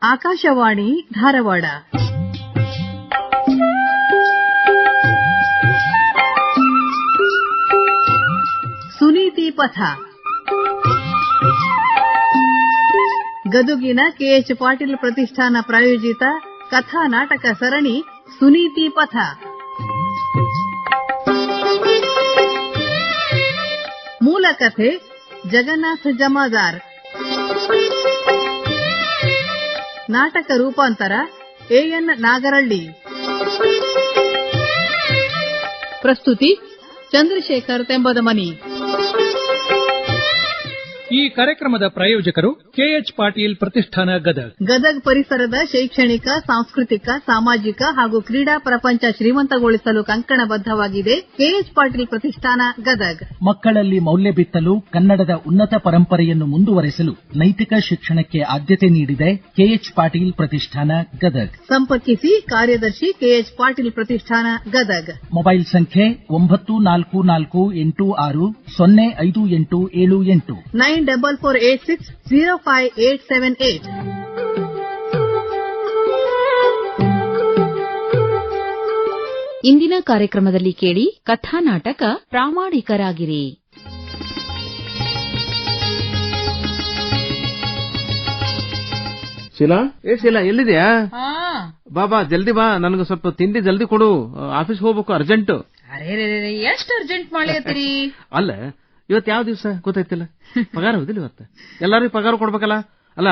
ಆಕಾಶವಾಣಿ ಧಾರವಾಡ. ಸುನೀತಿ ಪಥ. ಗದುಗಿನ ಕೆಎಚ್ ಪಾಟೀಲ್ ಪ್ರತಿಷ್ಠಾನ ಪ್ರಾಯೋಜಿತ ಕಥಾ ನಾಟಕ ಸರಣಿ ಸುನೀತಿ ಪಥ. ಮೂಲ ಕಥೆ ಜಗನ್ನಾಥ ಜಮಾದಾರ್. ನಾಟಕ ರೂಪಾಂತರ ಎಎನ್ ನಾಗರಳ್ಳಿ. ಪ್ರಸ್ತುತಿ ಚಂದ್ರಶೇಖರ್ ತೆಂಬದಮನಿ. ಈ ಕಾರ್ಯಕ್ರಮದ ಪ್ರಾಯೋಜಕರು ಕೆಎಚ್ ಪಾಟೀಲ್ ಪ್ರತಿಷ್ಠಾನ ಗದಗ್. ಗದಗ್ ಪರಿಸರದ ಶೈಕ್ಷಣಿಕ, ಸಾಂಸ್ಕೃತಿಕ, ಸಾಮಾಜಿಕ ಹಾಗೂ ಕ್ರೀಡಾ ಪ್ರಪಂಚ ಶ್ರೀಮಂತಗೊಳಿಸಲು ಕಂಕಣಬದ್ಧವಾಗಿದೆ. ಕೆಎಚ್ ಪಾಟೀಲ್ ಪ್ರತಿಷ್ಠಾನ ಗದಗ್. ಮಕ್ಕಳಲ್ಲಿ ಮೌಲ್ಯ ಬಿತ್ತಲು, ಕನ್ನಡದ ಉನ್ನತ ಪರಂಪರೆಯನ್ನು ಮುಂದುವರೆಸಲು ನೈತಿಕ ಶಿಕ್ಷಣಕ್ಕೆ ಆದ್ಯತೆ ನೀಡಿದೆ ಕೆಎಚ್ ಪಾಟೀಲ್ ಪ್ರತಿಷ್ಠಾನ ಗದಗ್. ಸಂಪರ್ಕಿಸಿ ಕಾರ್ಯದರ್ಶಿ ಕೆಎಚ್ ಪಾಟೀಲ್ ಪ್ರತಿಷ್ಠಾನ ಗದಗ್. ಮೊಬೈಲ್ ಸಂಖ್ಯೆ 9444805878 9446058878. ಇಂದಿನ ಕಾರ್ಯಕ್ರಮದಲ್ಲಿ ಕೇಳಿ ಕಥಾನಾಟಕ ಪ್ರಾಮಾಣಿಕರಾಗಿರಿ. ಶೀಲಾ, ಶೀಲಾ ಎಲ್ಲಿದ್ಯಾ? ಬಾಬಾ ಜಲ್ದಿ ಬಾ, ನನಗೆ ಸ್ವಲ್ಪ ತಿಂಡಿ ಜಲ್ದಿ ಕೊಡು, ಆಫೀಸ್ ಹೋಗ್ಬೇಕು ಅರ್ಜೆಂಟ್. ಎಷ್ಟು ಅರ್ಜೆಂಟ್ ಮಾಡ್ಲತ್ತೀರಿ? ಅಲ್ಲ, ಇವತ್ತು ಯಾವ ದಿವಸ ಗೊತ್ತಾಯ್ತಿಲ್ಲ, ಪಗಾರ ಹೋದಿಲ್ಲ ಇವತ್ತು. ಎಲ್ಲಾರಿಗೂ ಪಗಾರ ಕೊಡ್ಬೇಕಲ್ಲ. ಅಲ್ಲ,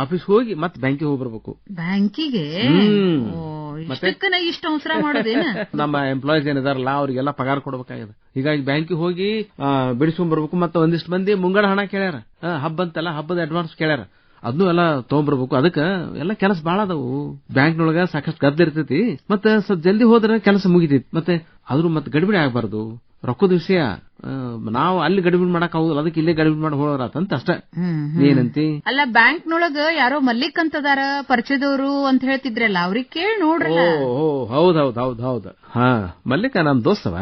ಆಫೀಸ್ ಹೋಗಿ ಮತ್ತೆ ಬ್ಯಾಂಕಿಗೆ ಹೋಗಿ ಬರ್ಬೇಕು. ಬ್ಯಾಂಕಿಗೆ ಇಷ್ಟು ಅವಸರ ಮಾಡೋದೇನ? ನಮ್ಮ ಎಂಪ್ಲಾಯೀಸ್ ಏನಿದಾರಲ್ಲ ಅವ್ರಿಗೆಲ್ಲ ಪಗಾರ ಕೊಡ್ಬೇಕಾಗಿದೆ. ಹೀಗಾಗಿ ಬ್ಯಾಂಕಿಗೆ ಹೋಗಿ ಬಿಡಿಸ್ಕೊಂಡ್ ಬರ್ಬೇಕು. ಮತ್ತೆ ಒಂದಿಷ್ಟು ಮಂದಿ ಮುಂಗಡ ಹಣ ಕೇಳ್ಯಾರ, ಹಬ್ಬ ಅಂತಲ್ಲ, ಹಬ್ಬದ ಅಡ್ವಾನ್ಸ್ ಕೇಳ್ಯಾರ, ಅದನ್ನು ಎಲ್ಲ ತಗೊಂಡ್ಬರ್ಬೇಕು. ಅದಕ್ಕ ಎಲ್ಲ ಕೆಲಸ ಬಾಳ ಅದಾವು. ಬ್ಯಾಂಕ್ನೊಳಗ ಸಾಕಷ್ಟು ಗದ್ದ ಇರ್ತೈತಿ. ಮತ್ತೆ ಸ್ವಲ್ಪ ಜಲ್ದಿ ಹೋದ್ರೆ ಕೆಲಸ ಮುಗಿತೈತಿ. ಮತ್ತೆ ಆದ್ರೂ ಮತ್ತೆ ಗಡಿಬಿಡಿ ಆಗ್ಬಾರ್ದು. ರೊಕ್ಕದ ವಿಷಯ ನಾವು ಅಲ್ಲಿ ಗಡಿಬಿಡಿ ಮಾಡಕ್ ಆಗುದಿಲ್ಲ, ಅದಕ್ಕೆ ಇಲ್ಲೇ ಗಡಿಬಿಡಿ ಮಾಡಿ ಹೋಗ್ರಾತಂತ ಅಷ್ಟೇ. ಏನಂತಿ? ಅಲ್ಲ, ಬ್ಯಾಂಕ್ನೊಳಗ ಯಾರೋ ಮಲ್ಲಿಕ್ ಅಂತದಾರ ಪರಿಚಯದವರು ಅಂತ ಹೇಳ್ತಿದ್ರಲ್ಲ, ಅವ್ರಿಗೆ ಕೇಳಿ ನೋಡ್ರಿ. ಹೌದೌದು. ಹಾ, ಮಲ್ಲಿಕ ನಮ್ ದೋಸ್ತವ,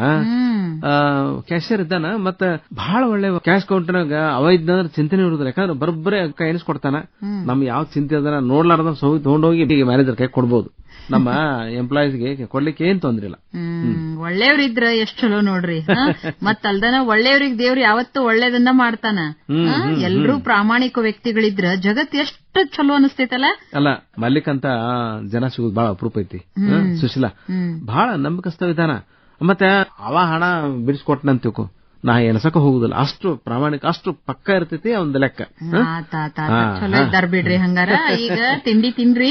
ಕ್ಯಾಶಿಯರ್ ಇದ್ದಾನ. ಮತ್ತ ಬಹಳ ಒಳ್ಳೆ ಕ್ಯಾಶ್ ಕೌಂಟರ್ನಾಗ ಅವ ಇದ್ದಂದ್ರೆ ಚಿಂತನೆ ಇರುದಿಲ್ಲ. ಯಾಕಂದ್ರೆ ಬರೋಬ್ಬರೇ ಎಣಿಸ್ಕೊಡ್ತಾನ. ನಮ್ ಯಾವ ಚಿಂತೆ ಅದನ್ನ ನೋಡ್ಲಾರ್ದ ತಗೊಂಡೋಗಿ ಮ್ಯಾನೇಜರ್ ಕೈ ಕೊಡ್ಬೋದು. ನಮ್ಮ ಎಂಪ್ಲಾಯೀಸ್ಗೆ ಕೊಡ್ಲಿಕ್ಕೆ ಏನ್ ತೊಂದ್ರೆ ಇಲ್ಲ. ಒಳ್ಳೆಯವ್ರಿದ್ರ ಎಷ್ಟ್ ಚಲೋ ನೋಡ್ರಿ. ಮತ್ ಅಲ್ದನ ಒಳ್ಳೆಯವ್ರಿಗೆ ದೇವ್ರು ಯಾವತ್ತೂ ಒಳ್ಳೇದನ್ನ ಮಾಡ್ತಾನ. ಎಲ್ರೂ ಪ್ರಾಮಾಣಿಕ ವ್ಯಕ್ತಿಗಳಿದ್ರ ಜಗತ್ ಎಷ್ಟು ಚಲೋ ಅನಿಸ್ತೈತಲ್ಲ. ಅಲ್ಲ, ಮಲ್ಲಿಕ್ ಅಂತ ಜನ ಸಿಗುದು ಬಹಳ ಅಪರೂಪ ಐತಿ. ಸುಶೀಲಾ ಬಹಳ ನಂಬಿಕಸ್ತ ವಿಧಾನ. ಮತ್ತೆ ಅವ ಹಣ ಬಿಡಿಸ್ಕೊಟ್ನಂತಿಕೋ, ನಾ ಎಣಸಕ ಹೋಗುದಿಲ್ಲ. ಅಷ್ಟು ಪ್ರಾಮಾಣಿಕ, ಅಷ್ಟು ಪಕ್ಕ ಇರ್ತೈತಿ ಒಂದು ಲೆಕ್ಕ. ಚಲೋ ಇದ್ದಾರ ಬಿಡ್ರಿ. ಹಂಗಾರ ಈಗ ತಿಂಡಿ ತಿನ್ರಿ.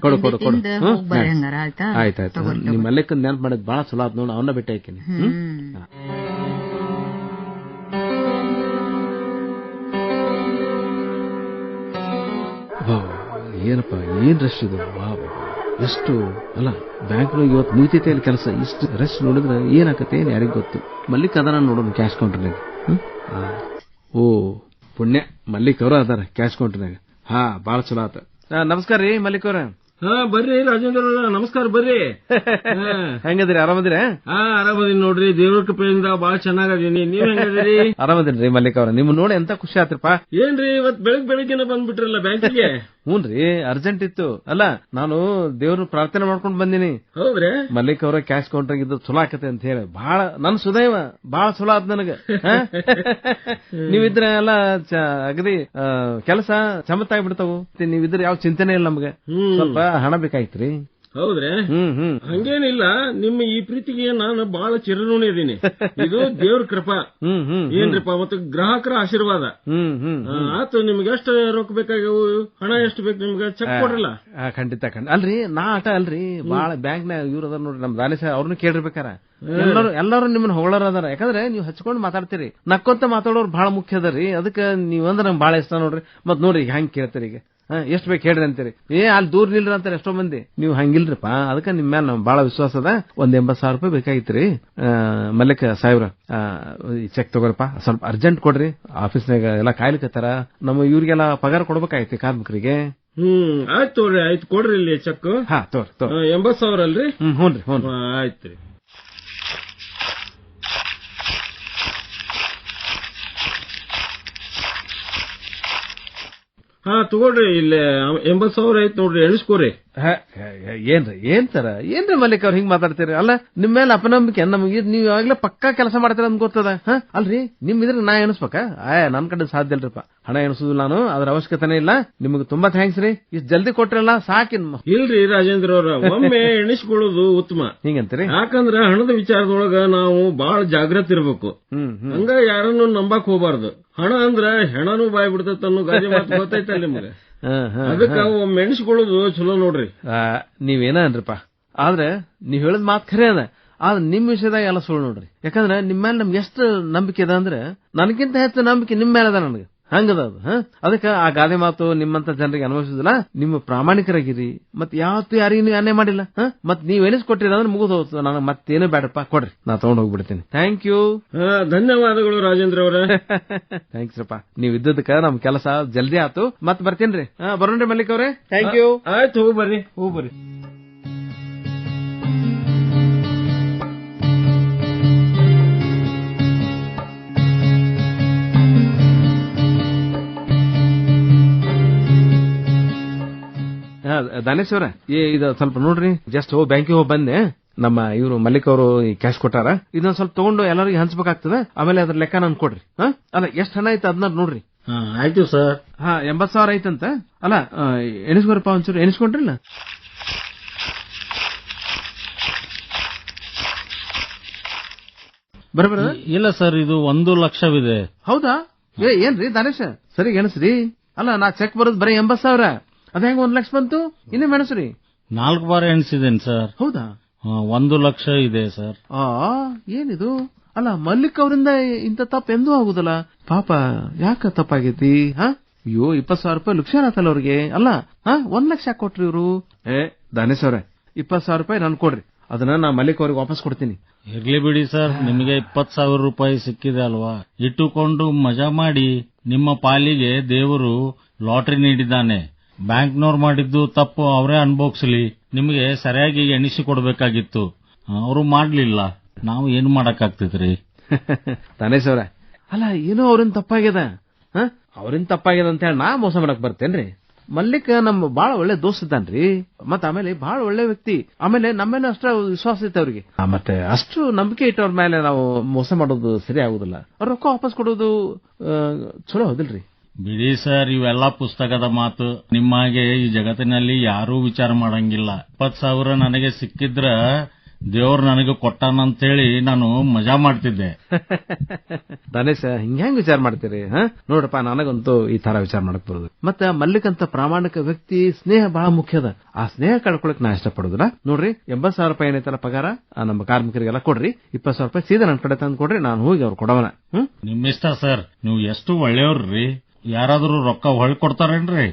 ಕೊಡು ಹಂಗಾರ. ಆಯ್ತಾಯ್ತು. ನಿಮ್ ಮಲ್ಲಿಕನ್ ನೆನಪು ಮಾಡಿದ್ ಬಹಳ ಚಲೋ ಆತ್ ನೋಡು. ಅವನ್ನ ಭೇಟಿ ಹಾಕಿನಿ. ಏನಪ್ಪ, ಏನ್ ರಶ್ ಇದು, ಎಷ್ಟು. ಅಲ್ಲ, ಬ್ಯಾಂಕ್ನಾಗ ಇವತ್ತು ಮುಗಿತೈತೆ ಅಲ್ಲಿ ಕೆಲಸ. ಇಷ್ಟು ರಶ್ ನೋಡಿದ್ರೆ ಏನಾಕತ್ತೆ ಏನ್ ಯಾರಿಗ್ ಗೊತ್ತು. ಮಲ್ಲಿಕ್ ಅದನ್ನ ನೋಡೋಣ ಕ್ಯಾಶ್ ಕೌಂಟರ್ನಾಗ. ಓ ಪುಣ್ಯ, ಮಲ್ಲಿಕ್ ಅವರು ಅದಾರ ಕ್ಯಾಶ್ ಕೌಂಟರ್ನಾಗ. ಹಾ, ಬಾಳ ಚಲೋ ಆತ. ನಮಸ್ಕಾರ ರೀ ಮಲ್ಲಿಕ್ ಅವ್ರ. ಬರ್ರಿ ರಾಜೇಂದ್ರ, ನಮಸ್ಕಾರ. ಬರ್ರಿ. ಹೆಂಗದ್ರಿ? ಆರಾಮದಿರ? ಆರಾಮದೀನಿ ನೋಡ್ರಿ, ದೇವ್ರ ಕೃಪೆಯಿಂದ ಬಾಳ ಚೆನ್ನಾಗದೀನಿ. ನೀವ್ ಹೆಂಗದಿರಿ? ಆರಾಮದಿನ್ರಿ ಮಲ್ಲಿಕ್ ಅವ್ರ. ನಿಮ್ ನೋಡಿ ಎಂತ ಖುಷಿ ಆತ್ರಿಪ್ಪ. ಏನ್ರಿ ಇವತ್ ಬೆಳಗ್ಗೆನ ಬಂದ್ಬಿಟ್ರಲ್ಲ ಬ್ಯಾಂಕಿಗೆ? ಹ್ಞೂನ್ರಿ, ಅರ್ಜೆಂಟ್ ಇತ್ತು. ಅಲ್ಲ, ನಾನು ದೇವ್ರ ಪ್ರಾರ್ಥನೆ ಮಾಡ್ಕೊಂಡ್ ಬಂದಿನಿ. ಹೌದ್ರಿ? ಮಲ್ಲಿಕ್ ಅವರ ಕ್ಯಾಶ್ ಕೌಂಟರ್ ಇದ್ದು ಚಲೋ ಆಕತೆ ಅಂತ ಹೇಳಿ ಬಹಳ ನನ್ ಸುದೈವ ಬಹಳ ಚಲೋ ಆದ್ ನನಗ. ನೀವಿದ್ರೆ ಎಲ್ಲ ಅಗದಿ ಕೆಲಸ ಚಮತ್ತಾಗ್ಬಿಡ್ತಾವು. ನೀವಿದ್ರೆ ಯಾವ ಚಿಂತನೆ ಇಲ್ಲ ನಮ್ಗೆ. ಸ್ವಲ್ಪ ಹಣ ಬೇಕಾಯ್ತ್ರಿ. ಹೌದ್ರಿ? ಹಂಗೇನಿಲ್ಲ, ನಿಮ್ಮ ಈ ಪ್ರೀತಿಗೆ ನಾನು ಬಹಳ ಚಿರಋಣಿ ಇದೀನಿ. ಇದು ದೇವ್ರ ಕೃಪಾ. ಏನ್ರಿಪ್ಪ, ಮತ್ತೆ ಗ್ರಾಹಕರ ಆಶೀರ್ವಾದ. ಆತು, ನಿಮ್ಗೆ ಎಷ್ಟು ರೊಕ್ಕ ಬೇಕಾಗ್ಯಾವು, ಹಣ ಎಷ್ಟು ಬೇಕು ನಿಮ್ಗೆ, ಚೆಕ್ ಕೊಡ್ರಲ್ಲ. ಖಂಡಿತ. ಅಲ್ರಿ, ನಾ ಆಟ ಅಲ್ರಿ, ಬಾಳ ಬ್ಯಾಂಕ್ ನ ಇವ್ರ ಅದಾರ ನೋಡ್ರಿ, ನಮ್ ದಾನಿ ಸಾಹೇಬ್, ಅವ್ರನ್ನ ಕೇಳಿರ್ಬೇಕಾರ. ಎಲ್ಲರೂ ನಿಮ್ಮನ್ನ ಹೊಗಳಾರ ಅದಾರ. ಯಾಕಂದ್ರೆ ನೀವು ಹಚ್ಕೊಂಡ್ ಮಾತಾಡ್ತೀರಿ, ನಕ್ಕೊಂತ ಮಾತಾಡೋರು ಬಹಳ ಮುಖ್ಯ ಅದರಿ. ಅದಕ್ಕೆ ನೀವಂದ್ರೆ ನಂಗೆ ಬಹಳ ಇಷ್ಟ ನೋಡ್ರಿ. ಮತ್ ನೋಡ್ರಿ ಹೆಂಗ್ ಕೇಳ್ತೀರಿ, ಈಗ ಎಷ್ಟ್ ಬೇಕು ಹೇಳ್ರಿ ಅಂತೀರಿ. ಅಲ್ಲಿ ದೂರ ನಿಲ್ರಿ ಅಂತಾರೆ ಎಷ್ಟೋ ಮಂದಿ. ನೀವು ಹಂಗಿಲ್ರಿಪ್ಪ, ಅದಕ್ಕೆ ನಿಮ್ ಮೇಲೆ ನಮ್ಗೆ ಬಹಳ ವಿಶ್ವಾಸ ಅದ. ಒಂದ್ 80,000 ರೂಪಾಯಿ ಬೇಕಾಗಿತ್ರಿ ಮಲ್ಲಿಕ ಸಾಹೇಬ್ರ. ಚೆಕ್ ತಗೋರಪ್ಪ, ಸ್ವಲ್ಪ ಅರ್ಜೆಂಟ್ ಕೊಡ್ರಿ. ಆಫೀಸ್ನಾಗ ಎಲ್ಲ ಕಾಯ್ಲಿಕತ್ತಾರ. ನಮ್ಮ ಇವ್ರಿಗೆಲ್ಲ ಪಗಾರ ಕೊಡ್ಬೇಕಾಯ್ತಿ ಕಾರ್ಮಿಕರಿಗೆ. ಆಯ್ತು ತೋರಿ, ಆಯ್ತು ಕೊಡ್ರಿ ಇಲ್ಲಿ ಚೆಕ್. ಹಾ, ತೋರಿ. 80,000 ಅಲ್ರಿ? ಹ್ಞೂನ್ರಿ. ಆಯ್ತ್ರಿ. ತಗೊಳ್ರಿ ಇಲ್ಲೇ 80,000 ಐತ್ ನೋಡ್ರಿ, ಎಣಿಸ್ಕೋರಿ. ಏನ್ರಿ ಮಲ್ಲಿಕ್ ಅವ್ರ ಹಿಂಗ್ ಮಾತಾಡ್ತೀರಿ? ಅಲ್ಲ ನಿಮ್ ಮೇಲೆ ಅಪನಂಬಿಕೆ ನಮ್ಗೆ, ನೀವ್ ಯಾವಾಗ್ಲೇ ಪಕ್ಕಾ ಕೆಲಸ ಮಾಡ್ತೀರ ಅಂತ ಗೊತ್ತದ. ಅಲ್ರಿ ನಿಮ್ ಇದ್ರ ನಾ ಎಣಿಸ್ಬೇಕಾ? ನನ್ ಕಡೆ ಸಾಧ್ಯ ಇಲ್ರಿಪ್ಪ, ಹಣ ಎಣಿಸುದು ನಾನು, ಅದ್ರ ಅವಶ್ಯಕತೆನೇ ಇಲ್ಲ. ನಿಮ್ಗೆ ತುಂಬಾ ಥ್ಯಾಂಕ್ಸ್ ರೀ, ಇಷ್ಟು ಜಲ್ದಿ ಕೊಟ್ರಲ್ಲ ಸಾಕಿನ್. ಇಲ್ರಿ ರಾಜೇಂದ್ರ ಅವ್ರ, ಒಮ್ಮೆ ಎಣಿಸ್ಕೊಳ್ಳೋದು ಉತ್ತಮ. ಹಿಂಗಂತೀರಿ? ಯಾಕಂದ್ರ ಹಣದ ವಿಚಾರದೊಳಗ ನಾವು ಬಹಳ ಜಾಗೃತಿ ಇರ್ಬೇಕು. ಹಂಗ ಯಾರನ್ನು ನಂಬಕ್ ಹೋಗ್ಬಾರ್ದು. ಹಣ ಅಂದ್ರ ಹೆಣನು ಬಾಯ್ ಬಿಡ್ತೈತ ಅನ್ನೋ ಗಾದೆ ಮಾತು ಗೊತ್ತೈತಲ್ಲ ನಿಮ್ಗೆ. ಅದಕ್ಕ ಒಮ್ಮೆ ಎಣಿಸ್ಕೊಳ್ಳೋದು ಚಲೋ ನೋಡ್ರಿ. ನೀವೇನ ಅನ್ರಿಪ್ಪ, ಆದ್ರೆ ನೀವ್ ಹೇಳದ್ ಮಾತ್ ಖರೆ ಅದ. ಆದ್ರೆ ನಿಮ್ ವಿಷಯದಾಗ ಎಲ್ಲ ಸುಳ್ಳು ನೋಡ್ರಿ. ಯಾಕಂದ್ರೆ ನಿಮ್ ಮೇಲೆ ನಮ್ಗೆ ಎಷ್ಟು ನಂಬಿಕೆ ಅದ ಅಂದ್ರೆ ನನಗಿಂತ ಹೆಚ್ಚು ನಂಬಿಕೆ ನಿಮ್ ಮೇಲೆ ಅದ ನನಗೆ. ಹಂಗದ ಅದು. ಅದಕ್ಕ ಆ ಗಾದೆ ಮಾತು ನಿಮ್ಮಂತ ಜನರಿಗೆ ಅನ್ವಯಿಸುದಿಲ್ಲ. ನಿಮ್ಮ ಪ್ರಾಮಾಣಿಕರಾಗಿರಿ, ಮತ್ ಯಾವತ್ತು ಯಾರಿಗೂ ನೀವು ಅನ್ಯಾಯ ಮಾಡಿಲ್ಲ. ಮತ್ ನೀವ್ ಎನಿಸ್ಕೊಟ್ಟಿರ ಅಂದ್ರೆ ಮುಗಿದು ಹೋಗ್ತದೆ. ನನಗೆ ಮತ್ತೇನು ಬೇಡಪ್ಪ, ಕೊಡ್ರಿ, ನಾ ತಗೊಂಡ್ ಹೋಗ್ಬಿಡ್ತೀನಿ. Thank you. ಧನ್ಯವಾದಗಳು ರಾಜೇಂದ್ರ ಅವರ. ಥ್ಯಾಂಕ್ಸ್ ರಪ್ಪ, ನೀವ್ ಇದ್ದದಕ್ಕ ನಮ್ ಕೆಲಸ ಜಲ್ದಿ ಆತು. ಮತ್ ಬರ್ತೇನ್ರಿ. ಬರೋಣ್ರಿ ಮಲ್ಲಿಕ್ ಅವ್ರೆ. Thank you. ಆಯ್ತು, ಹೋಗ್ಬರ್ರಿ. ದಾನೇಶ್ ಅವ್ರ, ಇದು ಸ್ವಲ್ಪ ನೋಡ್ರಿ, ಜಸ್ಟ್ ಬ್ಯಾಂಕಿಗೆ ಹೋಗಿ ಬಂದೆ. ನಮ್ಮ ಇವರು ಮಲ್ಲಿಕ್ ಅವರು ಕ್ಯಾಶ್ ಕೊಟ್ಟಾರ. ಇದನ್ನ ಸ್ವಲ್ಪ ತಗೊಂಡು ಎಲ್ಲರಿಗೂ ಹಂಚ್ಬೇಕಾಗ್ತದೆ. ಆಮೇಲೆ ಅದ್ರ ಲೆಕ್ಕ ನನ್ ಕೊಡ್ರಿ. ಅಲ್ಲ ಎಷ್ಟ್ ಹಣ ಐತೆ ಅದನ್ನ ನೋಡ್ರಿ. ಆಯ್ತು ಸರ್. 80,000 ಐತಂತ. ಅಲ್ಲ ಎಣಿಸ್ಕೊರಪ್ಪ, ಒಂಚೂರು ಎಣಿಸ್ಕೊಂಡ್ರಿಲ್ಲ? ಬರಬರ. ಇಲ್ಲ ಸರ್, ಇದು 1 ಲಕ್ಷವಿದೆ. ಹೌದಾ? ಏನ್ರಿ ದಾನೇಶ, ಸರಿ ಎಣಿಸ್ರಿ. ಅಲ್ಲ ನಾ ಚೆಕ್ ಬರೋದು ಬರೀ 80,000. ಅದ ಹೆಂಗ 1 ಲಕ್ಷ ಬಂತು? ಇನ್ನೇ ಮೆಣಸ್ರಿ. 4 ಬಾರಿ ಎಣಿಸಿದ್ದೇನೆ ಸರ್. ಹೌದಾ? 1 ಲಕ್ಷ ಇದೆ ಸರ್. ಏನಿದು? ಅಲ್ಲ ಮಲ್ಲಿಕ್ ಅವರಿಂದ ಇಂತ ತಪ್ಪು ಎಂದೂ ಆಗುದಲ್ಲ. ಪಾಪ ಯಾಕ ತಪ್ಪಾಗೈತಿ? ಅಯ್ಯೋ, 20,000 ರೂಪಾಯಿ ಲುಕ್ಷಾನ ಆತಲ್ಲ ಅವ್ರಿಗೆ. ಅಲ್ಲ 1 ಲಕ್ಷ ಯಾಕೆ ಕೊಟ್ರಿ ಇವ್ರು? ದಾನೇಶ್ ಅವ್ರೆ, 20,000 ರೂಪಾಯಿ ನನ್ ಕೊಡ್ರಿ. ಅದನ್ನ ನಾ ಮಲ್ಲಿಕ್ ಅವ್ರಿಗೆ ವಾಪಸ್ ಕೊಡ್ತೀನಿ. ಇರ್ಲಿ ಬಿಡಿ ಸರ್, ನಿಮಗೆ 20,000 ರೂಪಾಯಿ ಸಿಕ್ಕಿದೆ ಅಲ್ವಾ, ಇಟ್ಟುಕೊಂಡು ಮಜಾ ಮಾಡಿ. ನಿಮ್ಮ ಪಾಲಿಗೆ ದೇವರು ಲಾಟರಿ ನೀಡಿದ್ದಾನೆ. ಬ್ಯಾಂಕ್ನವ್ರು ಮಾಡಿದ್ದು ತಪ್ಪು ಅವರೇ ಅನುಭವಿಸಲಿ. ನಿಮಗೆ ಸರಿಯಾಗಿ ಎಣಿಸಿ ಕೊಡಬೇಕಾಗಿತ್ತು, ಅವರು ಮಾಡ್ಲಿಲ್ಲ. ನಾವು ಏನು ಮಾಡಕ್ಕಾಗ್ತೈತ್ರಿ? ದಾನೇಶ್ ಅವ್ರ, ಅಲ್ಲ ಏನೋ ಅವ್ರಿಂದ ತಪ್ಪಾಗ್ಯದ. ಅವ್ರಿಂದ ತಪ್ಪಾಗ್ಯದ ಅಂತ ಹೇಳಿ ನಾ ಮೋಸ ಮಾಡಕ್ ಬರ್ತೇನ್ರಿ? ಮಲ್ಲಿಕ್ ನಮ್ ಬಾಳ ಒಳ್ಳೆ ದೋಸ್ತ್ ಇದ್ದಾನ್ರಿ. ಮತ್ತ ಆಮೇಲೆ ಬಹಳ ಒಳ್ಳೆ ವ್ಯಕ್ತಿ. ಆಮೇಲೆ ನಮ್ಮೇಲೆ ಅಷ್ಟ ವಿಶ್ವಾಸ ಐತೆ ಅವ್ರಿಗೆ. ಮತ್ತೆ ಅಷ್ಟು ನಂಬಿಕೆ ಇಟ್ಟವ್ರ ಮೇಲೆ ನಾವು ಮೋಸ ಮಾಡೋದು ಸರಿ ಆಗುದಿಲ್ಲ. ಅವ್ರ ರೊಕ್ಕ ವಾಪಸ್ ಕೊಡೋದು ಚಲೋ ಹೌದಿಲ್ರಿ? ಬಿಡಿ ಸರ್, ಇವೆಲ್ಲ ಪುಸ್ತಕದ ಮಾತು. ನಿಮ್ಮಾಗೆ ಈ ಜಗತ್ತಿನಲ್ಲಿ ಯಾರೂ ವಿಚಾರ ಮಾಡಂಗಿಲ್ಲ. 20,000 ನನಗೆ ಸಿಕ್ಕಿದ್ರ ದೇವ್ರು ನನಗೆ ಕೊಟ್ಟಾನಂತೇಳಿ ನಾನು ಮಜಾ ಮಾಡ್ತಿದ್ದೆ. ದಾನೇಶ, ಹಿಂಗ್ಯಾಂಗ್ ವಿಚಾರ ಮಾಡ್ತೀರಿ? ನೋಡ್ರಪ್ಪ, ನನಗಂತೂ ಈ ತರ ವಿಚಾರ ಮಾಡಕ್ ಬರೋದು. ಮತ್ತೆ ಮಲ್ಲಿಕ್ ಅಂತ ಪ್ರಾಮಾಣಿಕ ವ್ಯಕ್ತಿ ಸ್ನೇಹ ಬಹಳ ಮುಖ್ಯದ. ಆ ಸ್ನೇಹ ಕಳ್ಕೊಳಕ್ ನಾ ಇಷ್ಟಪಡುದಿಲ್ಲ. ನೋಡ್ರಿ, 80,000 ರೂಪಾಯಿ ಏನೈತಲ್ಲ ಪಗಾರ, ನಮ್ಮ ಕಾರ್ಮಿಕರಿಗೆಲ್ಲ ಕೊಡ್ರಿ. 20,000 ರೂಪಾಯಿ ಸೀದಾ ನನ್ ಕಡೆ ತಂದು ಕೊಡ್ರಿ, ನಾನು ಹೋಗಿ ಅವ್ರು ಕೊಡವನ. ನಿಮ್ಮಿಷ್ಟ ಸರ್, ನೀವು ಎಷ್ಟು ಒಳ್ಳೆಯವ್ರಿ. ಯಾರಾದ್ರೂ ರೊಕ್ಕ ಹೊಳ್ ಕೊಡ್ತಾರೇನ್ರಿ?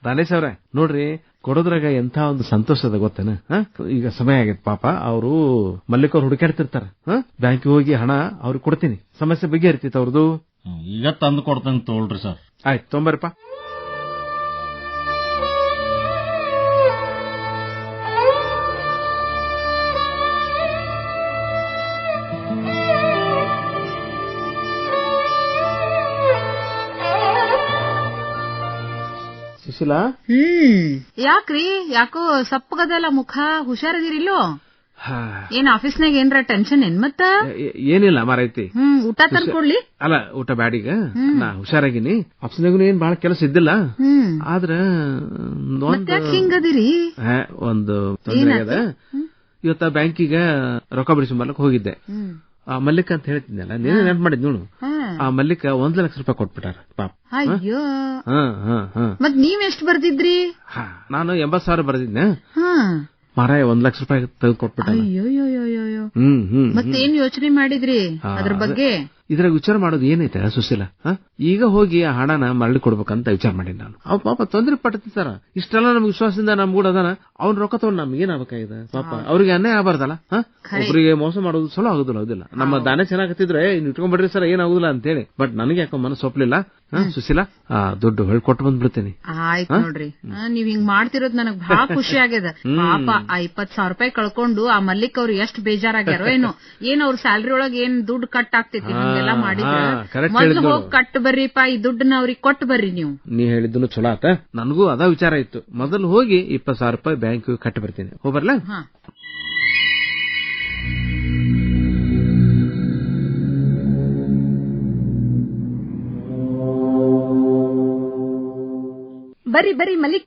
ದಾನೇಶ್ ಅವ್ರೆ, ನೋಡ್ರಿ, ಕೊಡೋದ್ರಾಗ ಎಂಥ ಒಂದು ಸಂತೋಷದ ಗೊತ್ತೇನ? ಈಗ ಸಮಯ ಆಗೈತೆ ಪಾಪ, ಅವರು ಮಲ್ಲಿಕ್ ಅವ್ರು ಹುಡುಕಾಡ್ತಿರ್ತಾರ. ಬ್ಯಾಂಕಿಗೆ ಹೋಗಿ ಹಣ ಅವ್ರಿಗೆ ಕೊಡ್ತೀನಿ, ಸಮಸ್ಯೆ ಬಗ್ಗೆ ಇರ್ತಿತ್ತು ಅವ್ರದ್ದು. ಈಗ ತಂದು ಕೊಡ್ತೇನೆ ತೋಳ್ರಿ ಸರ್. ಆಯ್ತು, ತೊಂಬರಪ್ಪ. ಸುಶೀಲಾ, ಯಾಕ್ರಿ, ಯಾಕೋ ಸಪ್ಪಗದಲ್ಲ ಮುಖ, ಹುಷಾರದಿರಿಲ್ಲೋ? ಏನ್ ಆಫೀಸ್ನಾಗ ಏನ್ರ ಟೆನ್ಷನ್ ಏನ್? ಮತ್ತ ಏನಿಲ್ಲ ಮಾರೈತಿ. ಊಟ ತಂದ್ಕೊಡ್ಲಿ? ಅಲ್ಲ, ಊಟ ಬ್ಯಾಡೀಗ, ನಾ ಹುಷಾರಾಗಿನಿ. ಆಫೀಸ್ನಾಗೂ ಏನ್ ಬಹಳ ಕೆಲಸ ಇದ್ದಿಲ್ಲ. ಆದ್ರ ಹಿಂಗದಿರಿ? ಒಂದು ತೊಂದರೆ ಆಗದ. ಇವತ್ತ ಬ್ಯಾಂಕಿಗೆ ರೊಕ್ಕ ಬಿಡಿಸ್ಕೊಂಬರ್ಲಕ್ ಹೋಗಿದ್ದೆ. ಆ ಮಲ್ಲಿಕ ಅಂತ ಹೇಳ್ತಿದ್ನಲ್ಲ, ನೀನೇ ನೆನ್ಪು ಮಾಡಿದ್ ನೋಡು. ಆ ಮಲ್ಲಿಕ 1 ಲಕ್ಷ ರೂಪಾಯಿ ಕೊಟ್ಬಿಟ್ಟಾರ ಪಾಪ. ಅಯ್ಯೋ, ಮತ್ ನೀವೆಷ್ಟು ಬರ್ದಿದ್ರಿ? ನಾನು 80,000 ಬರ್ದಿದ್ನೆ. ಮಾರಾಯ 1 ಲಕ್ಷ ರೂಪಾಯಿ ತೆಗೆದು ಕೊಟ್ಬಿಟ್ಟ. ಅಯ್ಯೋ, ಮತ್ತೇನ್ ಯೋಚನೆ ಮಾಡಿದ್ರಿ ಅದ್ರ ಬಗ್ಗೆ? ಇದ್ರಾಗ ವಿಚಾರ ಮಾಡೋದು ಏನೈತೆ ಸುಶೀಲ? ಈಗ ಹೋಗಿ ಆ ಹಣನ ಮರಳಿ ಕೊಡ್ಬೇಕಂತ ವಿಚಾರ ಮಾಡಿ ನಾನು. ಅವ್ ಪಾಪ ತೊಂದರೆ ಪಡ್ತಿರ್ತಾರ. ಇಷ್ಟೆಲ್ಲ ನಮ್ಗೆ ವಿಶ್ವಾಸದಿಂದ ನಮ್ ಕೂಡ ಅದಾನ. ಅವ್ನ ರೊಕ್ಕ ತಗೊಂಡ್ ನಮ್ಗೆ ಏನಾಗಬೇಕಾಗಿದೆ? ಪಾಪ ಅವ್ರಿಗೆ ಅನ್ಯಾಯ ಆಗಬಾರ್ದಲ್ಲ. ಒಬ್ಬರಿಗೆ ಮೋಸ ಮಾಡೋದು ಚಲೋ ಆಗುದಿಲ್ಲ, ಹೌದಿಲ್ಲ? ನಮ್ಮ ದಾನೆ ಚೆನ್ನಾಗತ್ತಿದ್ರೆ ಇಟ್ಕೊಂಡ್ಬಿಡ್ರಿ ಸರ್, ಏನಾಗುದಿಲ್ಲ ಅಂತ ಹೇಳಿ. ಬಟ್ ನನಗೆ ಯಾಕೋ ಮನಸ್ಸು ಒಪ್ಲಿಲ್ಲ. ಸುಶೀಲಾ, ದುಡ್ಡು ಹೇಳ್ಕೊಟ್ಟು ಬಂದ್ಬಿಡ್ತೀನಿ. ಆಯ್ತು ನೋಡ್ರಿ, ನೀವ್ ಹಿಂಗ್ ಮಾಡ್ತಿರೋದ್ ನನಗ್ ಬಹಳ ಖುಷಿ ಆಗ್ಯದ. ಪಾಪ ಆ 20,000 ರೂಪಾಯಿ ಕಳ್ಕೊಂಡು ಆ ಮಲ್ಲಿಕ್ ಅವ್ರು ಎಷ್ಟ್ ಬೇಜಾರಾಗ್ಯಾರೋ ಏನೋ. ಏನ್ ಅವ್ರ ಸ್ಯಾಲ್ರಿ ಒಳಗ್ ಏನ್ ದುಡ್ಡು ಕಟ್ ಆಗ್ತೈತಿ, ಹಿಂಗೆಲ್ಲಾ ಮಾಡಿದ್ರ correct ಮೊದ್ಲು ಹೇಳಿದ್ ಹೋಗಿ ಕಟ್ ಬರ್ರಿಪ್ಪ, ಈ ದುಡ್ಡನ್ನ ಅವ್ರಿಗೆ ಕೊಟ್ಟು ಬರ್ರಿ ನೀವು. ನೀ ಹೇಳಿದ್ದು ಚಲೋ ಆತ. ನನಗೂ ಅದ ವಿಚಾರ ಇತ್ತು. ಮೊದಲು ಹೋಗಿ 20,000 ರೂಪಾಯಿ ಬ್ಯಾಂಕ್ ಕಟ್ಟಿ ಬರ್ತೀನಿ. ಹೋಗ್ಬರ್ಲಾ? ಬರ್ರಿ ಬರ್ರಿ ಮಲಿಕ್.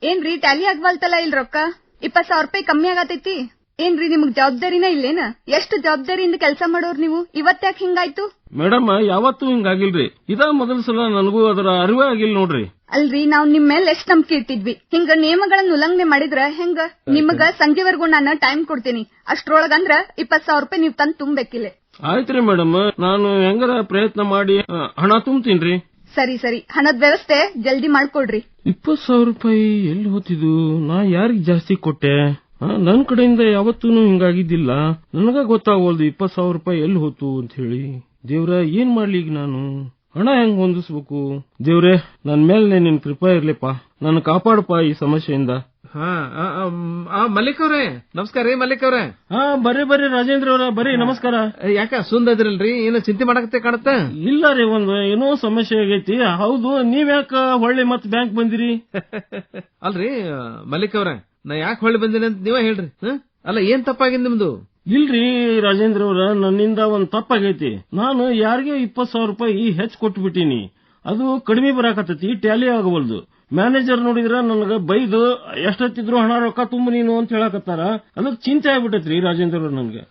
ಏನ್ರಿ ಟ್ಯಾಲಿ ಆಗ್ವಲ್ತಲ್ಲ ಇಲ್ ರೊಕ್ಕ? 20,000 ರೂಪಾಯಿ ಕಮ್ಮಿ ಆಗತೈತಿ. ಏನ್ರಿ ನಿಮಗ್ ಜವಾಬ್ದಾರಿನ ಇಲ್ಲೇನ? ಎಷ್ಟು ಜವಾಬ್ದಾರಿಯಿಂದ ಕೆಲಸ ಮಾಡೋರ್ ನೀವು? ಇವತ್ತ್ಯಾಕ್ ಹಿಂಗಾಯ್ತು? ಮೇಡಮ್, ಯಾವತ್ತೂ ಹಿಂಗಾಗಿಲ್ರಿ. ಇದ ಮೊದಲ ಸಲ ನನಗೂ ಅದರ ಅರಿವೇ ಆಗಿಲ್ ನೋಡ್ರಿ. ಅಲ್ರಿ, ನಾವ್ ನಿಮ್ ಮೇಲೆ ಎಷ್ಟ್ ನಂಬಿಕೆ ಇಟ್ಟಿದ್ವಿ. ಹಿಂಗ ನಿಯಮಗಳನ್ನ ಉಲ್ಲಂಘನೆ ಮಾಡಿದ್ರ ಹೆಂಗ? ನಿಮಗ ಸಂಜೆವರೆಗೂ ನಾನು ಟೈಮ್ ಕೊಡ್ತೀನಿ. ಅಷ್ಟ್ರೊಳಗಂದ್ರ 20,000 ರೂಪಾಯಿ ನೀವ್ ತಂದು ತುಂಬಬೇಕಿಲ್ಲ. ಆಯ್ತ್ರಿ ಮೇಡಮ್, ನಾನು ಹೆಂಗಾರ ಪ್ರಯತ್ನ ಮಾಡಿ ಹಣ ತುಂಬ್ತೀನ್ರಿ. ಸರಿ ಹಣದ ವ್ಯವಸ್ಥೆ ಜಲ್ದಿ ಮಾಡ್ಕೊಡ್ರಿ. 20,000 ರೂಪಾಯಿ ಎಲ್ಲಿ ಹೋತಿದ್ದು? ನಾ ಯಾರಿಗ್ ಜಾಸ್ತಿ ಕೊಟ್ಟೆ? ನನ್ ಕಡೆಯಿಂದ ಯಾವತ್ತೂ ಹಿಂಗಾಗಿದ್ದಿಲ್ಲ. ನನಗ ಗೊತ್ತಾಗೋಲ್ದು 20,000 ರೂಪಾಯಿ ಎಲ್ಲಿ ಹೋತು ಅಂತ ಹೇಳಿ. ದೇವ್ರ, ಏನ್ ಮಾಡ್ಲಿ ಈಗ ನಾನು? ಹಣ ಹೆಂಗ್ ಹೊಂದಿಸ್ಬೇಕು? ದೇವ್ರೆ, ನನ್ ಮೇಲೆ ನಿನ್ ಕೃಪಾ ಇರ್ಲಿಪ್ಪ. ನನ್ನ ಕಾಪಾಡಪ್ಪ ಈ ಸಮಸ್ಯೆಯಿಂದ. ಮಲ್ಲಿಕ್ ಅವ್ರೆ, ನಮಸ್ಕಾರ ರೀ. ಮಲ್ಲಿಕ್ ಅವ್ರೆ, ಬರ್ರಿ ರಾಜೇಂದ್ರ ಅವ್ರ, ಬರ್ರಿ. ನಮಸ್ಕಾರ. ಯಾಕ ಸುಂದದ್ರಲ್ರಿ? ಏನೋ ಚಿಂತೆ ಮಾಡಕತ್ತೆ ಕಾಣತ್ತ? ಇಲ್ಲ ರೀ, ಒಂದು ಏನೋ ಸಮಸ್ಯೆ ಆಗೈತಿ. ಹೌದು, ನೀವ್ಯಾಕ ಹೊಳ್ಳಿ ಮತ್ ಬ್ಯಾಂಕ್ ಬಂದಿರಿ? ಅಲ್ರಿ ಮಲ್ಲಿಕ್ ಅವ್ರ, ನಾ ಯಾಕೆ ಹೊಳ್ಳಿ ಬಂದಿನಿ ಅಂತ ನೀವೇ ಹೇಳ್ರಿ. ಅಲ್ಲ, ಏನ್ ತಪ್ಪಾಗಿದೆ ನಿಮ್ದು? ಇಲ್ರಿ ರಾಜೇಂದ್ರ ಅವ್ರ, ನನ್ನಿಂದ ಒಂದ್ ತಪ್ಪಾಗೈತಿ. ನಾನು ಯಾರಿಗೆ 20,000 ರೂಪಾಯಿ ಹೆಚ್ಚು ಕೊಟ್ಬಿಟ್ಟಿನಿ. ಅದು ಕಡಿಮೆ ಬರಾಕತ್ತೈತಿ, ಟ್ಯಾಲಿ ಆಗವಲ್ದು. ಮ್ಯಾನೇಜರ್ ನೋಡಿದ್ರ ನನಗ ಬೈದು ಎಷ್ಟೊತ್ತಿದ್ರು ಹಣ ರೊಕ್ಕ ತುಂಬ ನೀನು ಅಂತ ಹೇಳಕತ್ತಾರ. ಅದಕ್ಕೆ ಚಿಂತೆ ಆಗ್ಬಿಟ್ಟೈತ್ರಿ ರಾಜೇಂದ್ರ ಅವ್ರ. ನನ್ಗೆ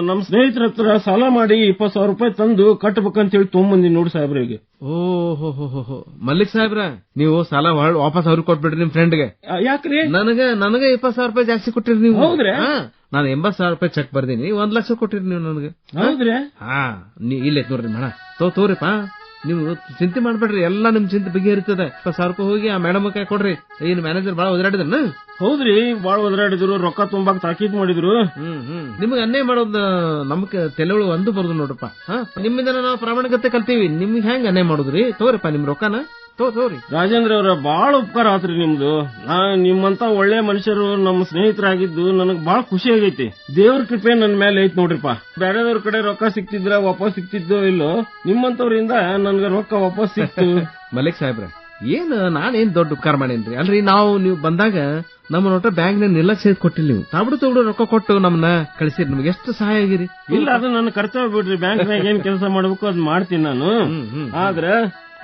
ನಮ್ ಸ್ನೇಹಿತರ ಹತ್ರ ಸಾಲ ಮಾಡಿ 20,000 ರೂಪಾಯಿ ತಂದು ಕಟ್ಬೇಕಂತ ಹೇಳಿ ತೊಗೊಂಬಂದಿ ನೋಡಿ ಸಾಹೇಬ್ರಿಗೆ. ಓಹೋ, ಮಲ್ಲಿಕ್ ಸಾಹೇಬ್ರ, ನೀವು ಸಾಲ ವಾಪಸ್ ಅವ್ರಿಗೆ ಕೊಟ್ಬಿಡ್ರಿ ನಿಮ್ ಫ್ರೆಂಡ್ಗೆ. ಯಾಕ್ರಿ? ನನಗೆ 20,000 ರೂಪಾಯಿ ಜಾಸ್ತಿ ಕೊಟ್ಟಿರಿ ನೀವು. ಹೌದ್ರಿ? ನಾನು 80,000 ರೂಪಾಯಿ ಚೆಕ್ ಬರ್ದೀನಿ, 1,00,000 ಕೊಟ್ಟಿರಿ ನೀವು ನನಗೆ. ಹೌದ್ರಿ? ಇಲ್ಲೈತ್ ನೋಡ್ರಿ ಹಣ. ತೋರಿಪಾ, ನೀವು ಚಿಂತೆ ಮಾಡ್ಬೇಡ್ರಿ, ಎಲ್ಲಾ ನಿಮ್ ಚಿಂತೆ ಬಗೆಹರಿತದೆ. 20,000 ರೂಪಾಯಿ ಹೋಗಿ ಆ ಮೇಡಮ್ ಕೈ ಕೊಡ್ರಿ. ಏನ್ ಮ್ಯಾನೇಜರ್ ಬಾಳ ಒದರಾಡಿದನ? ಹೌದ್ರಿ, ಬಾಳ ಒದರಾಡಿದ್ರು, ರೊಕ್ಕ ತುಂಬಾಕ್ ತಾಕೀತ್ ಮಾಡಿದ್ರು. ನಿಮ್ಗೆ ಅನ್ಯಾಯ ಮಾಡೋದು ನಮ್ಗೆ ತಲೆಗಳು ಒಂದು ಬರುದು ನೋಡ್ರಪ್ಪ. ನಿಮ್ಮಿಂದ ನಾವು ಪ್ರಾಮಾಣಿಕತೆ ಕಲ್ತೀವಿ, ನಿಮ್ಗೆ ಹೆಂಗ್ ಅನ್ಯಾಯ ಮಾಡುದ್ರಿ? ತೋರಿಪ್ಪ ನಿಮ್ ರೊಕ್ಕನ ತೋರಿ. ರಾಜೇಂದ್ರ ಅವರ, ಬಾಳ ಉಪಕಾರ ಆತ್ರಿ ನಿಮ್ದು. ನಿಮ್ಮಂತ ಒಳ್ಳೆ ಮನುಷ್ಯರು ನಮ್ಮ ಸ್ನೇಹಿತರಾಗಿದ್ದು ನನಗ್ ಬಾಳ ಖುಷಿ ಆಗೈತಿ. ದೇವ್ರ ಕೃಪೆ ನನ್ ಮೇಲೆ ಐತ್ ನೋಡ್ರಿಪ್ಪ. ಬೇರೆದವ್ರ ಕಡೆ ರೊಕ್ಕ ಸಿಕ್ತಿದ್ರ ವಾಪಸ್ ಸಿಕ್ತಿದ್ದೋ ಇಲ್ಲೋ, ನಿಮ್ಮಂತವ್ರಿಂದ ನನ್ಗ ರೊಕ್ಕ ವಾಪಸ್ ಸಿಕ್ತು. ಮಲ್ಲಿಕ್ ಸಾಹೇಬ್ರ, ನಾನೇನ್ ದೊಡ್ಡ ಉಪಕಾರ ಮಾಡೇನ್ರಿ? ಅಲ್ರಿ, ನೀವು ಬಂದಾಗ ನಮ್ಮ ನೋಟ ಬ್ಯಾಂಕ್ ನ ನಿರ್ಲಕ್ಷ್ಯ ಕೊಟ್ಟಿಲ್ಲ. ನೀವು ತಾಬಿಡು ರೊಕ್ಕ ಕೊಟ್ಟು ನಮ್ಮನ್ನ ಕಳಿಸಿರಿ. ನಿಮ್ಗೆ ಎಷ್ಟು ಸಹಾಯ ಆಗಿರಿ? ಇಲ್ಲ, ಅದು ನನ್ನ ಕರ್ತವ್ಯ ಬಿಡ್ರಿ. ಬ್ಯಾಂಕ್ನಾಗ ಏನ್ ಕೆಲಸ ಮಾಡ್ಬೇಕು ಅದ್ ಮಾಡ್ತೀನಿ ನಾನು. ಆದ್ರ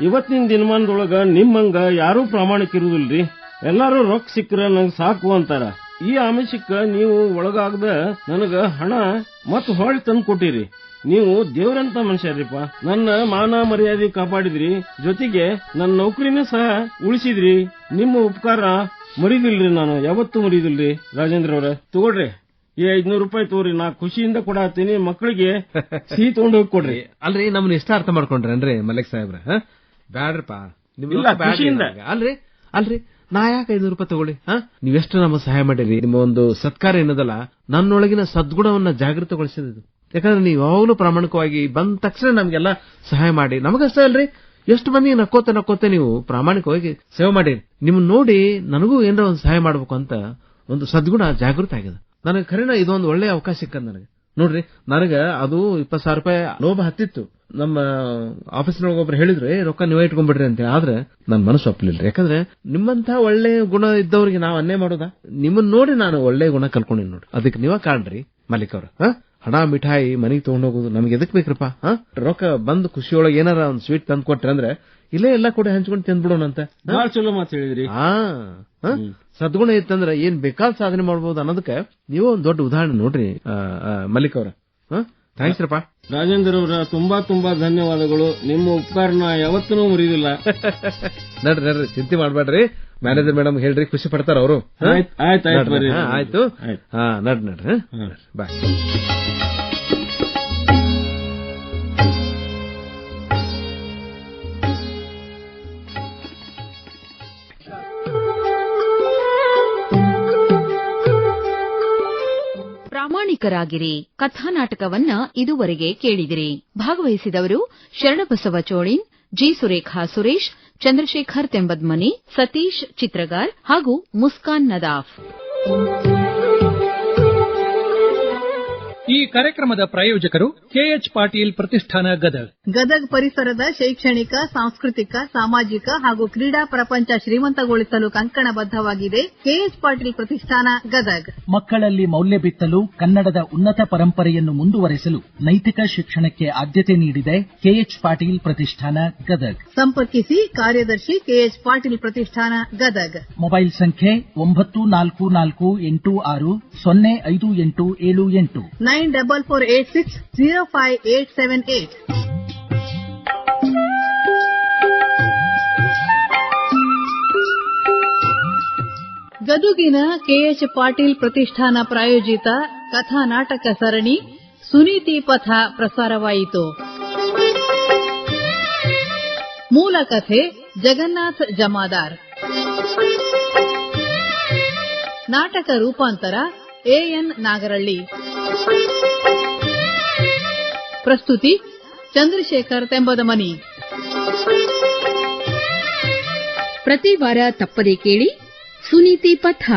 ಇವತ್ತಿನ ದಿನಮಾನದೊಳಗ ನಿಮ್ಮಂಗ ಯಾರೂ ಪ್ರಾಮಾಣಿಕ ಇರುವುದಿಲ್ರಿ. ಎಲ್ಲಾರು ರೊಕ್ಕ ಸಿಕ್ಕ್ರ ನಂಗ್ ಸಾಕು ಅಂತಾರ. ಈ ಆಮಿಷಕ್ಕ ನೀವು ಒಳಗಾಗದ ನನಗ ಹಣ ಮತ್ ಹೊಳ್ ತಂದು ಕೊಟ್ಟಿರಿ. ನೀವು ದೇವ್ರಂತ ಮನುಷ್ಯರಿಪ್ಪ. ನನ್ನ ಮಾನ ಮರ್ಯಾದೆ ಕಾಪಾಡಿದ್ರಿ, ಜೊತೆಗೆ ನನ್ನ ನೌಕರಿನೂ ಸಹ ಉಳಿಸಿದ್ರಿ. ನಿಮ್ಮ ಉಪಕಾರ ಮರಿದಿಲ್ರಿ, ನಾನು ಯಾವತ್ತೂ ಮರಿದಿಲ್ರಿ. ರಾಜೇಂದ್ರ ಅವ್ರ, ತಗೊಳ್ರಿ ಈ 500 ರೂಪಾಯಿ ತೋರಿ. ನಾ ಖುಷಿಯಿಂದ ಕೊಡತ್ತೀನಿ. ಮಕ್ಕಳಿಗೆ ಸಿಹಿ ತಗೊಂಡ್ ಹೋಗಿ ಕೊಡ್ರಿ. ಅಲ್ರಿ, ನಮ್ಮನ್ನ ಇಷ್ಟ ಅರ್ಥ ಮಾಡ್ಕೊಂಡ್ರೇನ್ರಿ ಮಲ್ಲಿಕ್ ಸಾಹೇಬ್ರ? ಬ್ಯಾಡ್ರಪ್ಪ, ಖುಷಿಯಿಂದ. ಅಲ್ರಿ, ನಾ ಯಾಕೆ 500 ರೂಪಾಯಿ ತಗೊಳ್ಳಿ? ನೀವೆಷ್ಟು ನಮ್ಮ ಸಹಾಯ ಮಾಡಿರಿ. ನಿಮ್ಮ ಒಂದು ಸತ್ಕಾರ ಏನದಲ್ಲ, ನನ್ನೊಳಗಿನ ಸದ್ಗುಣವನ್ನ ಜಾಗೃತಗೊಳಿಸಿದ. ಯಾಕಂದ್ರೆ ನೀವು ಯಾವಾಗಲೂ ಪ್ರಾಮಾಣಿಕವಾಗಿ ಬಂದ ತಕ್ಷಣ ನಮ್ಗೆಲ್ಲ ಸಹಾಯ ಮಾಡಿ, ನಮಗಷ್ಟೇ ಅಲ್ರಿ, ಎಷ್ಟು ಮಂದಿ ನಕ್ಕೋತೆ ನೀವು ಪ್ರಾಮಾಣಿಕವಾಗಿ ಸೇವೆ ಮಾಡಿರಿ. ನಿಮ್ಮನ್ನ ನೋಡಿ ನನಗೂ ಏನಾರ ಒಂದು ಸಹಾಯ ಮಾಡ್ಬೇಕು ಅಂತ ಒಂದು ಸದ್ಗುಣ ಜಾಗೃತ ಆಗಿದೆ. ನನಗೆ ಖರೇನ ಇದೊಂದು ಒಳ್ಳೆ ಅವಕಾಶ ಸಿಕ್ಕದ ನನಗೆ. ನೋಡ್ರಿ, ನನಗ ಅದು 20,000 ರೂಪಾಯಿ ಲೋಭ ಹತ್ತಿತ್ತು. ನಮ್ಮ ಆಫೀಸ್ನೊಳಗೆ ಒಬ್ರು ಹೇಳಿದ್ರು, ರೊಕ್ಕ ನೀವೇ ಇಟ್ಕೊಂಡ್ಬಿಡ್ರಿ ಅಂತ. ಆದ್ರೆ ನನ್ ಮನಸ್ಸು ಒಪ್ಪಲಿಲ್ರಿ. ಯಾಕಂದ್ರೆ ನಿಮ್ಮಂತ ಒಳ್ಳೆ ಗುಣ ಇದ್ದವ್ರಿಗೆ ನಾವು ಅನ್ಯಾಯ ಮಾಡೋದಾ? ನಿಮ್ಮನ್ನ ನೋಡಿ ನಾನು ಒಳ್ಳೆ ಗುಣ ಕಲ್ಕೊಂಡಿನಿ ನೋಡ್ರಿ. ಅದಕ್ಕೆ ನೀವ ಕಾಣ್ರಿ ಮಲ್ಲಿಕ್ ಅವ್ರ. ಹಣ ಮಿಠಾಯಿ ಮನೆಗೆ ತಗೊಂಡೋಗೋದು ನಮ್ಗೆ ಎದಕ್ ಬೇಕ್ರಪ್ಪ? ರೊಕ್ಕ ಬಂದು ಖುಷಿಯೊಳಗೆ ಏನಾರ ಒಂದು ಸ್ವೀಟ್ ತಂದು ಕೊಟ್ರೆ ಅಂದ್ರೆ ಇಲ್ಲೇ ಎಲ್ಲಾ ಕೂಡ ಹಂಚ್ಕೊಂಡು ತಿಂದ್ಬಿಡೋಣಂತ. ಬಾಳ ಚಲೋ ಮಾತು ಹೇಳಿದ್ರಿ. ಸದ್ಗುಣ ಇತ್ತಂದ್ರೆ ಏನ್ ಬೇಕಾದ ಸಾಧನೆ ಮಾಡಬಹುದು ಅನ್ನೋದಕ್ಕೆ ನೀವು ಒಂದು ದೊಡ್ಡ ಉದಾಹರಣೆ ನೋಡ್ರಿ ಮಲ್ಲಿಕ್ ಅವ್ರ. ಥ್ಯಾಂಕ್ಸ್ ರಪ್ಪ. ರಾಜೇಂದ್ರ ಅವರ, ತುಂಬಾ ಧನ್ಯವಾದಗಳು. ನಿಮ್ಮ ಉಪಕಾರನ ಯಾವತ್ತೂ ಮುರಿದಿಲ್ಲ. ನಡ್ರಿ, ಚಿಂತೆ ಮಾಡ್ಬೇಡ್ರಿ. ಮ್ಯಾನೇಜರ್ ಮೇಡಮ್ ಹೇಳ್ರಿ, ಖುಷಿ ಪಡ್ತಾರ ಅವರು. ಆಯ್ತು, ನಡ್ರಿ ಬಾಯ್. ಪ್ರಾಮಾಣಿಕರಾಗಿರಿ ಕಥಾನಾಟಕವನ್ನ ಇದುವರೆಗೆ ಕೇಳಿದಿರಿ. ಭಾಗವಹಿಸಿದವರು ಶರಣಬಸವ ಚೋಳಿನ್, ಜಿ. ಸುರೇಖಾ ಸುರೇಶ್, ಚಂದ್ರಶೇಖರ್ ತೆಂಬದ್ಮನಿ, ಸತೀಶ್ ಚಿತ್ರಗಾರ್ ಹಾಗೂ ಮುಸ್ಕಾನ್ ನದಾಫ್. ಈ ಕಾರ್ಯಕ್ರಮದ ಪ್ರಾಯೋಜಕರು ಕೆಎಚ್ ಪಾಟೀಲ್ ಪ್ರತಿಷ್ಠಾನ ಗದಗ್. ಗದಗ್ ಪರಿಸರದ ಶೈಕ್ಷಣಿಕ, ಸಾಂಸ್ಕೃತಿಕ, ಸಾಮಾಜಿಕ ಹಾಗೂ ಕ್ರೀಡಾ ಪ್ರಪಂಚ ಶ್ರೀಮಂತಗೊಳಿಸಲು ಕಂಕಣಬದ್ಧವಾಗಿದೆ. ಕೆಎಚ್ ಪಾಟೀಲ್ ಪ್ರತಿಷ್ಠಾನ ಗದಗ್. ಮಕ್ಕಳಲ್ಲಿ ಮೌಲ್ಯ ಬಿತ್ತಲು, ಕನ್ನಡದ ಉನ್ನತ ಪರಂಪರೆಯನ್ನು ಮುಂದುವರೆಸಲು ನೈತಿಕ ಶಿಕ್ಷಣಕ್ಕೆ ಆದ್ಯತೆ ನೀಡಿದೆ ಕೆಎಚ್ ಪಾಟೀಲ್ ಪ್ರತಿಷ್ಠಾನ ಗದಗ್. ಸಂಪರ್ಕಿಸಿ ಕಾರ್ಯದರ್ಶಿ ಕೆಎಚ್ ಪಾಟೀಲ್ ಪ್ರತಿಷ್ಠಾನ ಗದಗ್. ಮೊಬೈಲ್ ಸಂಖ್ಯೆ 9446805878 9446058878. ಗದುಗಿನ ಕೆಎಚ್ ಪಾಟೀಲ್ ಪ್ರತಿಷ್ಠಾನ ಪ್ರಾಯೋಜಿತ ಕಥಾ ನಾಟಕ ಸರಣಿ ಸುನೀತಿ ಪಥ ಪ್ರಸಾರವಾಯಿತು. ಮೂಲ ಕಥೆ ಜಗನ್ನಾಥ್ ಜಮಾದಾರ್. ನಾಟಕ ರೂಪಾಂತರ ಎಎನ್ ನಾಗರಳ್ಳಿ. ಪ್ರಸ್ತುತಿ ಚಂದ್ರಶೇಖರ್ ತೆಂಬದಮನಿ. ಪ್ರತಿ ವಾರ ತಪ್ಪದೇ ಕೇಳಿ ಸುನೀತಿ ಪಥ.